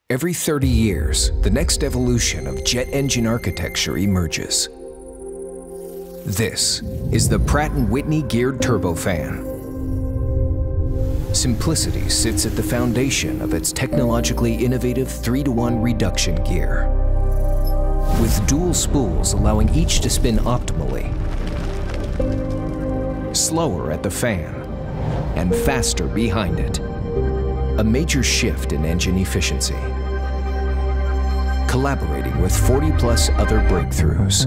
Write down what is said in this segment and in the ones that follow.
Every 30 years, the next evolution of jet engine architecture emerges. This is the Pratt & Whitney geared turbofan. Simplicity sits at the foundation of its technologically innovative 3-to-1 reduction gear. With dual spools allowing each to spin optimally, slower at the fan, and faster behind it. A major shift in engine efficiency. Collaborating with 40+ other breakthroughs.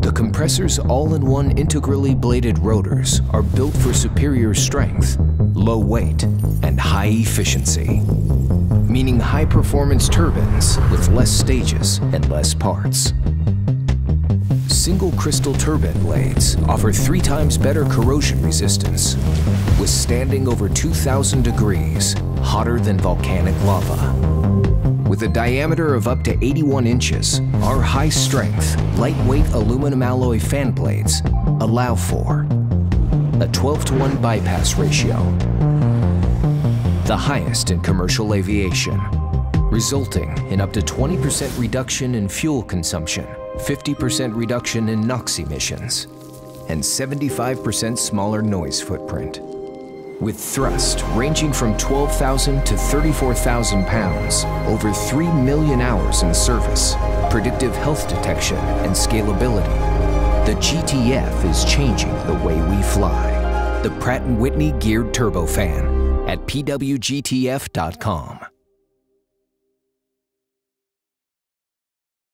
The compressor's all-in-one integrally bladed rotors are built for superior strength, low weight, and high efficiency. Meaning high-performance turbines with less stages and less parts. Single crystal turbine blades offer 3 times better corrosion resistance, withstanding over 2,000 degrees, hotter than volcanic lava. With a diameter of up to 81 inches, our high-strength, lightweight aluminum alloy fan blades allow for a 12-to-1 bypass ratio, the highest in commercial aviation, resulting in up to 20% reduction in fuel consumption, 50% reduction in NOx emissions, and 75% smaller noise footprint. With thrust ranging from 12,000 to 34,000 pounds, over 3 million hours in service, predictive health detection, and scalability, the GTF is changing the way we fly. The Pratt & Whitney geared turbofan at pwgtf.com.